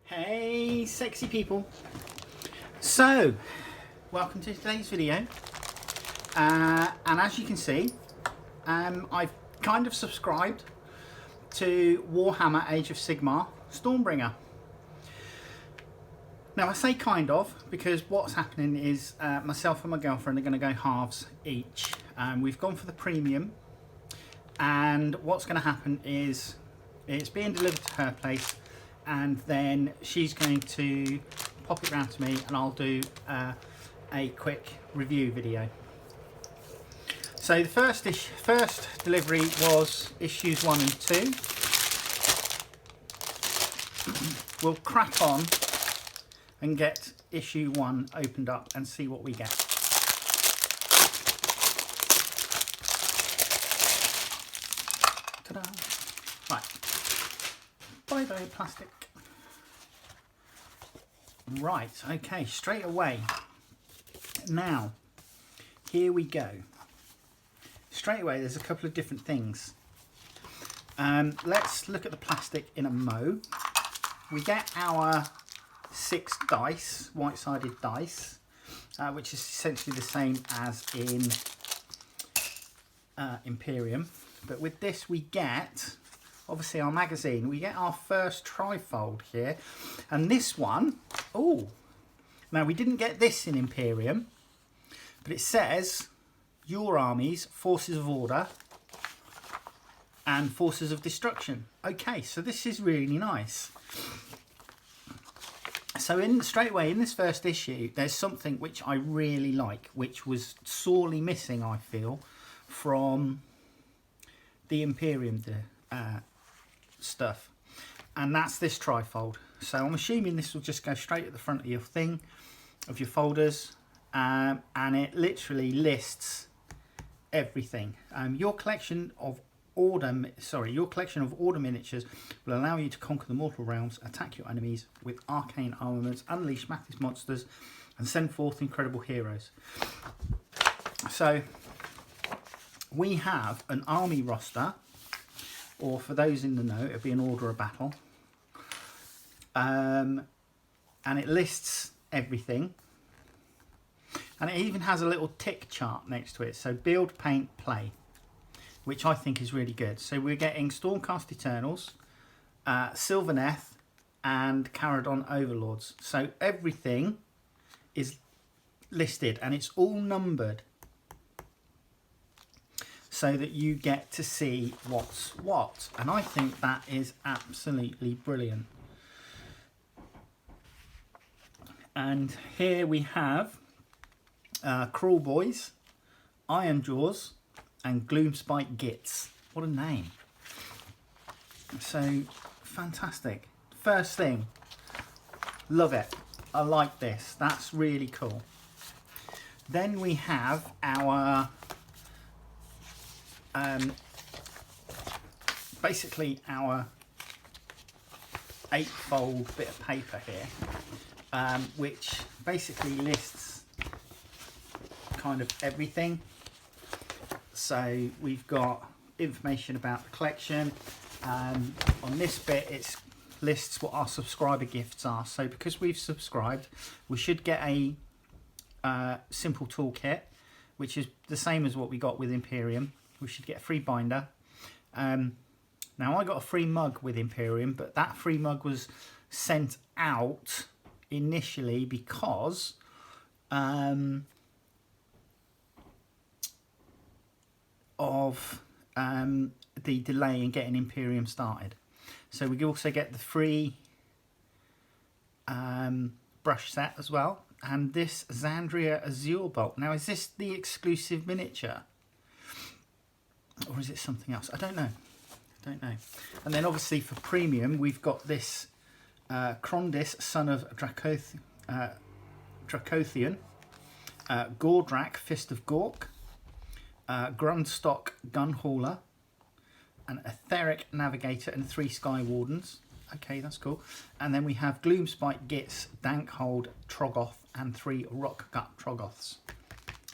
Hey sexy people, so welcome to today's video, and as you can see I've kind of subscribed to Warhammer Age of Stormbringer. Now I say kind of because what's happening is myself and my girlfriend are going to go halves each. We've gone for the premium, and what's going to happen is it's being delivered to her place, and then she's going to pop it round to me and I'll do a quick review video. So the first delivery was issues 1 and 2. We'll crack on and get issue 1 opened up and see what we get. Ta-da! Right. Bye-bye plastic. Right, okay, straight away. Now, here we go. Straight away, there's a couple of different things. Let's look at the plastic in a mo. We get our 6 dice, white-sided dice, which is essentially the same as in Imperium. But with this, we get, obviously, our magazine. We get our first trifold here. And this one, oh, now we didn't get this in Imperium, but it says your armies, forces of order and forces of destruction. Okay, so this is really nice. So straight away in this first issue, there's something which I really like, which was sorely missing, I feel, from the Imperium stuff, and that's this trifold. So I'm assuming this will just go straight at the front of your thing, of your folders, and it literally lists everything. Your collection of order miniatures will allow you to conquer the mortal realms, attack your enemies with arcane armaments, unleash massive monsters, and send forth incredible heroes. So we have an army roster, or for those in the know, it'll be an order of battle. And it lists everything. And it even has a little tick chart next to it. So build, paint, play, which I think is really good. So we're getting Stormcast Eternals, Sylvaneth, and Caradon Overlords. So everything is listed, and it's all numbered, so that you get to see what's what. And I think that is absolutely brilliant. And here we have Crawl Boys, Iron Jaws, and Gloomspite Gits. What a name. So fantastic. First thing, love it. I like this. That's really cool. Then we have our basically our 8-fold bit of paper here, which basically lists kind of everything. So we've got information about the collection. On this bit, it lists what our subscriber gifts are. So because we've subscribed, we should get a simple toolkit, which is the same as what we got with Imperium. We should get a free binder. Now I got a free mug with Imperium, but that free mug was sent out initially because of the delay in getting Imperium started. So we also get the free brush set as well, and this Xandria Azure Bolt. Now, is this the exclusive miniature, or is it something else? I don't know. And then obviously for premium, we've got this Krondis, son of Dracothian, Gordrak, Fist of Gork, Grundstock, Gunhauler, an Etheric Navigator, and 3 Sky Wardens. Okay, that's cool. And then we have Gloomspite Gits, Dankhold, Troggoth, and 3 Rockgut Troggoths.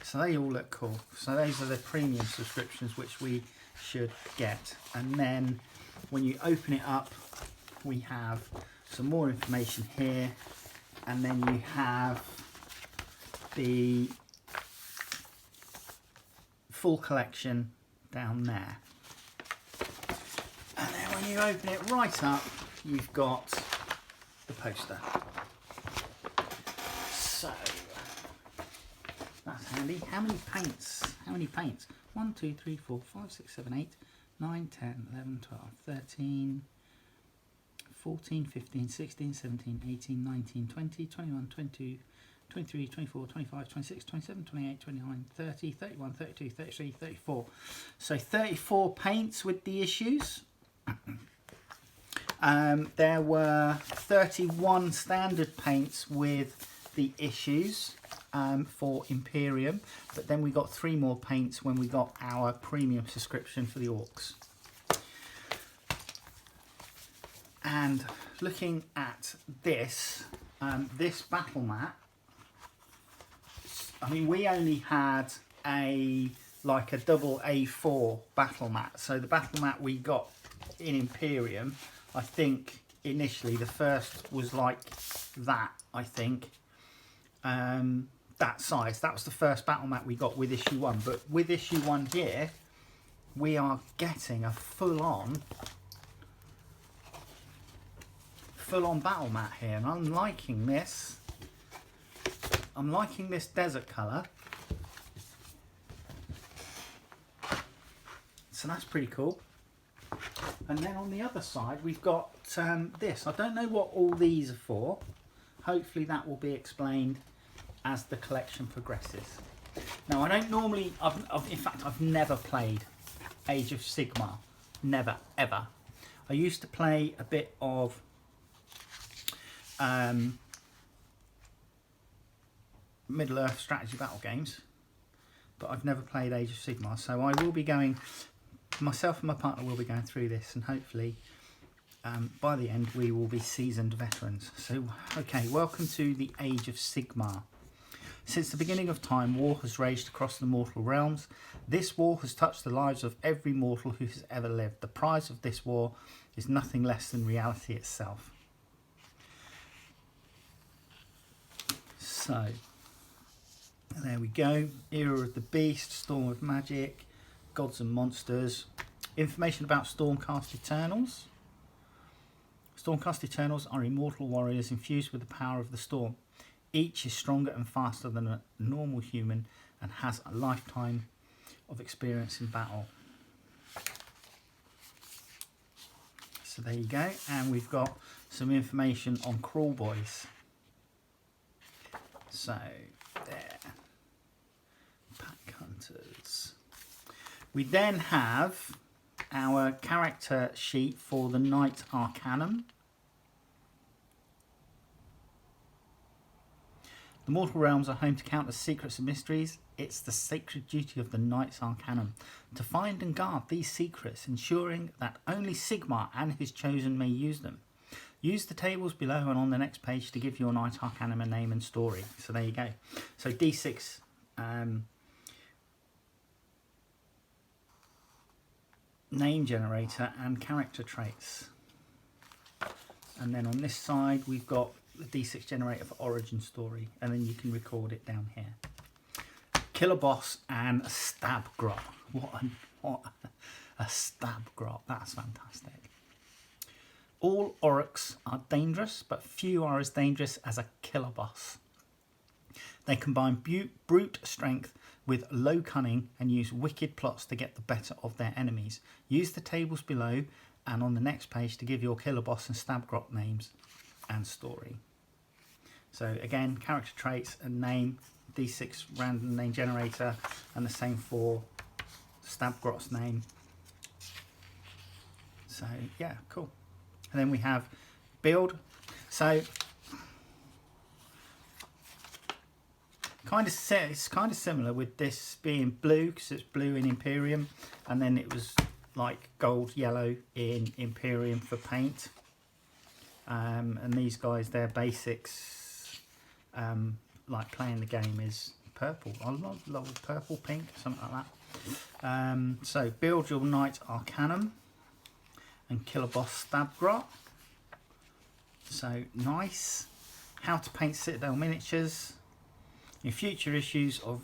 So they all look cool. So those are the premium subscriptions which we should get. And then when you open it up, we have some more information here, and then you have the full collection down there. And then when you open it right up, you've got the poster. So that's handy. How many paints? How many paints? 1, 2, 3, 4, 5, 6, 7, 8, 9, 10, 11, 12, 13, 14, 15, 16, 17, 18, 19, 20, 21, 22, 23, 24, 25, 26, 27, 28, 29, 30, 31, 32, 33, 34. So 34 paints with the issues. There were 31 standard paints with the issues for Imperium, but then we got 3 more paints when we got our premium subscription for the Orcs. And looking at this, this battle mat, I mean, we only had like a double A4 battle mat. So the battle mat we got in Imperium, I think initially the first was like that, I think. That size. That was the first battle mat we got with issue 1. But with issue 1 here, we are getting a full-on battle mat here, and I'm liking this. I'm liking this desert colour. So that's pretty cool. And then on the other side we've got this. I don't know what all these are for. Hopefully that will be explained as the collection progresses. Now I don't normally, in fact I've never played Age of Sigmar. Never, ever. I used to play a bit of Middle-earth strategy battle games, but I've never played Age of Sigmar, so I will be going, myself and my partner will be going through this, and hopefully by the end we will be seasoned veterans. So okay, welcome to the Age of Sigmar. Since the beginning of time, war has raged across the mortal realms. This war has touched the lives of every mortal who has ever lived. The prize of this war is nothing less than reality itself. So there we go. Era of the Beast, Storm of Magic, Gods and Monsters. Information about Stormcast Eternals. Stormcast Eternals are immortal warriors infused with the power of the storm. Each is stronger and faster than a normal human and has a lifetime of experience in battle. So there you go. And we've got some information on Crawl Boys. So there. Pack Hunters. We then have our character sheet for the Knight Arcanum. The mortal realms are home to countless secrets and mysteries. It's the sacred duty of the Knights Arcanum to find and guard these secrets, ensuring that only Sigmar and his chosen may use them. Use the tables below and on the next page to give your Knight Arcanum a name and story. So there you go. So D6 name generator and character traits. And then on this side we've got the D6 generator for origin story, and then you can record it down here. Killer Boss and Stab Grot. What a Stab Grot. That's fantastic. All Orcs are dangerous, but few are as dangerous as a Killer Boss. They combine brute strength with low cunning and use wicked plots to get the better of their enemies. Use the tables below and on the next page to give your Killer Boss and Stab Grot names and story. So again, character traits and name, D6 random name generator, and the same for Stab Grot's name. So yeah, cool. And then we have build. So it's kind of similar with this being blue because it's blue in Imperium, and then it was like gold yellow in Imperium for paint. And these guys, their basics, like playing the game, is purple. I love purple, pink, something like that. So build your Knight Arcanum and Killer Boss Stab Grot. So nice. How to paint Citadel miniatures. In future issues of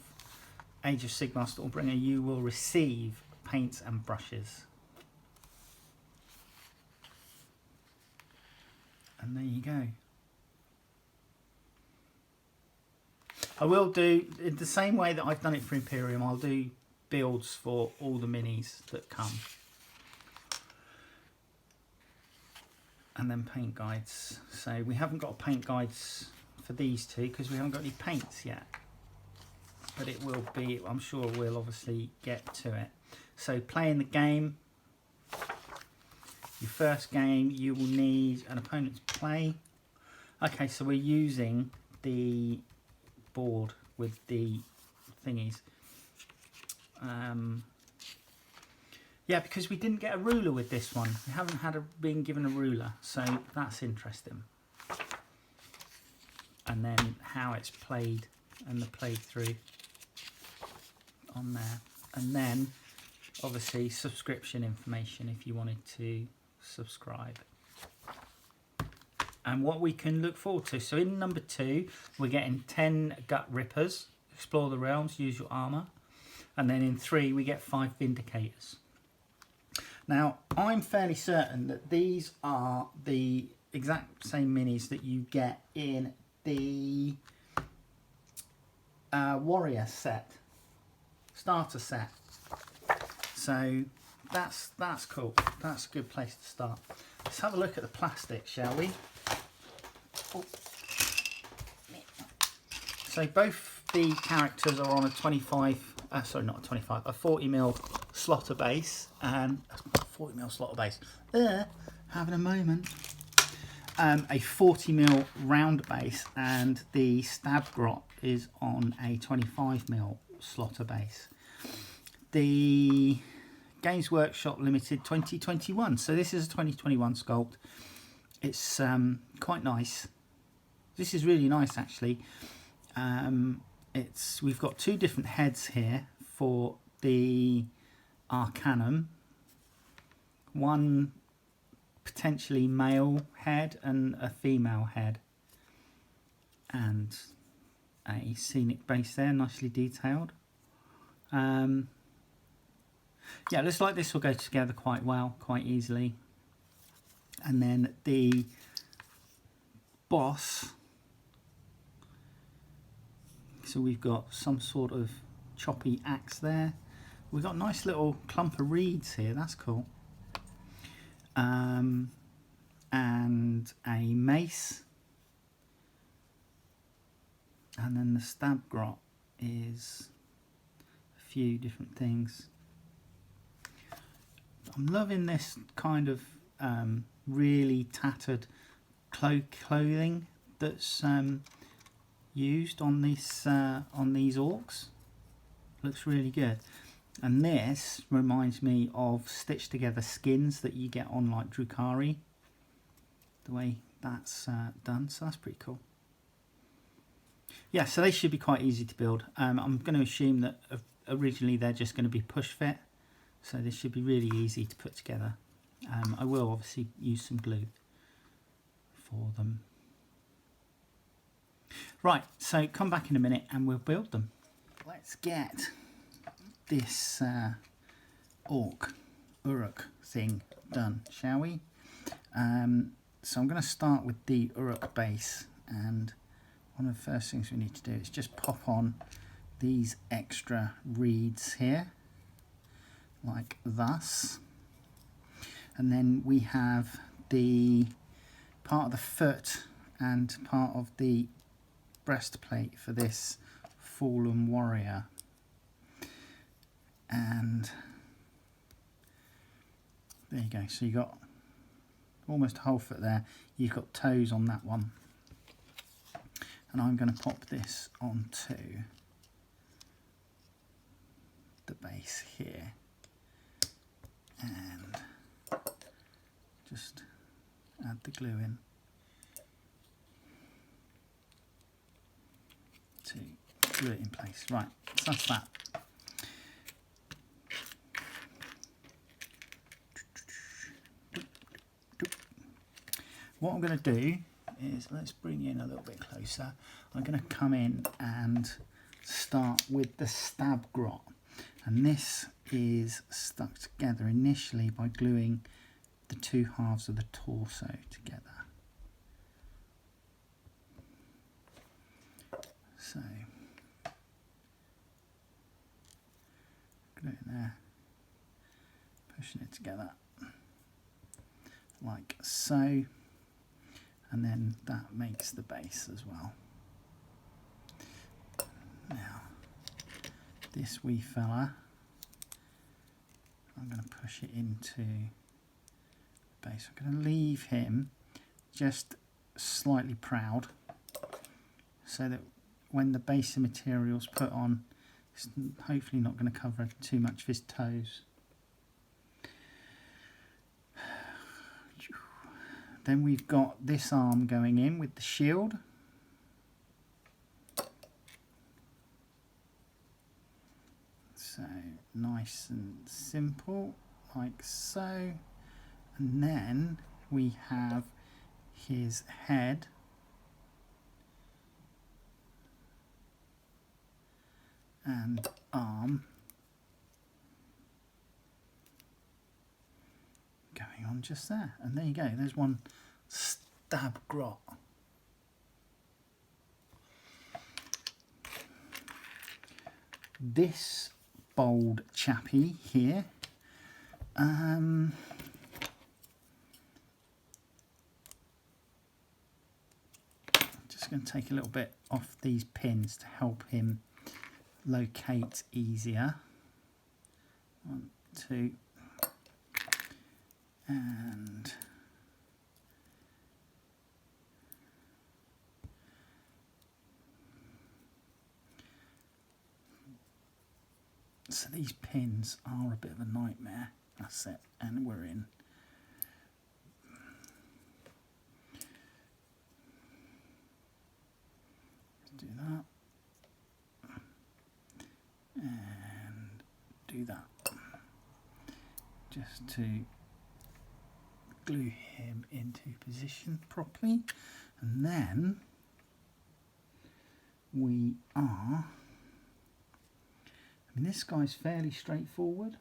Age of Sigmar Stormbringer, you will receive paints and brushes. And there you go. I will do, in the same way that I've done it for Imperium, I'll do builds for all the minis that come. And then paint guides. So we haven't got paint guides for these two because we haven't got any paints yet. But it will be, I'm sure we'll obviously get to it. So playing the game. Your first game, you will need an opponent to play. Okay, so we're using the board with the thingies. Yeah, because we didn't get a ruler with this one. We haven't been given a ruler, so that's interesting. And then how it's played and the playthrough on there. And then, obviously, subscription information if you wanted to subscribe. And what we can look forward to. So in number 2, we're getting 10 Gut Rippers. Explore the realms, use your armour. And then in 3, we get 5 Vindicators. Now, I'm fairly certain that these are the exact same minis that you get in the Warrior set, starter set. So that's cool. That's a good place to start. Let's have a look at the plastic, shall we? Oh. So both the characters are on a 25, sorry, not a 25, a 40mm slotter base, and 40mm slotter base. Having a moment. A 40mm round base, and the stab grot is on a 25mm slotter base. The Games Workshop Limited 2021. So this is a 2021 sculpt. It's quite nice. This is really nice, actually. We've got 2 different heads here for the Arcanum. One potentially male head and a female head, and a scenic base there, nicely detailed. Yeah, looks like this will go together quite well, quite easily. And then the boss, so we've got some sort of choppy axe there. We've got a nice little clump of reeds here, that's cool. And a mace. And then the stab grot is a few different things. I'm loving this kind of really tattered clothing that's used on these orcs. Looks really good. And this reminds me of stitched together skins that you get on like Drukhari. The way that's done, so that's pretty cool. Yeah, so they should be quite easy to build. I'm going to assume that originally they're just going to be push fit, so this should be really easy to put together. I will obviously use some glue for them. Right, so come back in a minute and we'll build them. Let's get this Uruk thing done, shall we? So I'm going to start with the Uruk base, and one of the first things we need to do is just pop on these extra reeds here, like thus. And then we have the part of the foot and part of the breastplate for this fallen warrior. And there you go, so you got almost a whole foot there. You've got toes on that one. And I'm going to pop this onto the base here. And just add the glue in to glue it in place. Right, so that's that. what I'm going to do is, let's bring in a little bit closer. I'm going to come in and start with the stab grot, and this is stuck together initially by gluing the two halves of the torso together. So glue it there, pushing it together like so, and then that makes the base as well. Now this wee fella, I'm going to push it into the base. I'm going to leave him just slightly proud so that when the base of material's put on, it's hopefully not going to cover too much of his toes. Then we've got this arm going in with the shield. So nice and simple, like so. And then we have his head. And arm going on just there, and there you go, there's one stab grot. This bold chappy here, just going to take a little bit off these pins to help him locate easier. 1, 2, and so these pins are a bit of a nightmare. That's it, and we're in. Let's do that. And do that just to glue him into position properly, and then we are, I mean, this guy's fairly straightforward.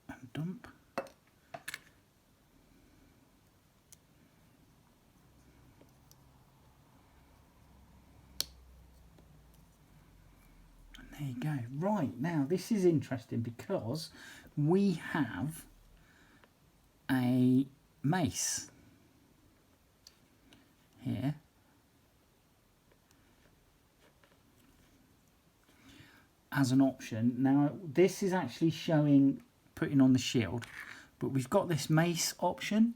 And dump. And there you go. Right, now this is interesting because we have a mace here. As an option. Now this is actually showing putting on the shield, but we've got this mace option.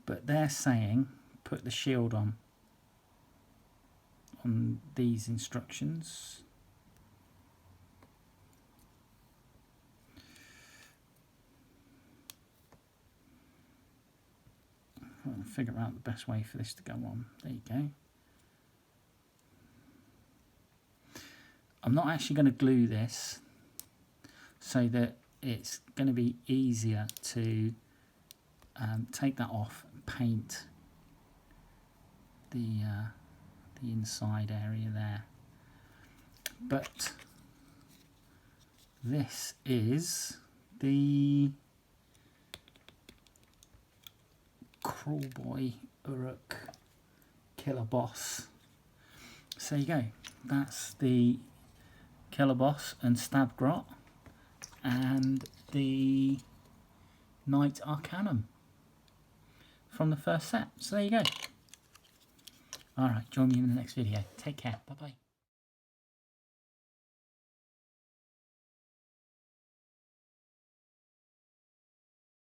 But they're saying put the shield on these instructions. I'll figure out the best way for this to go on. There you go. I'm not actually going to glue this so that it's going to be easier to take that off and paint the inside area there. But this is the Crawl Boy Uruk Killer Boss. So there you go. That's the Killer Boss and Stab Grot and the Knight Arcanum from the first set. So there you go. Alright, join me in the next video. Take care. Bye bye.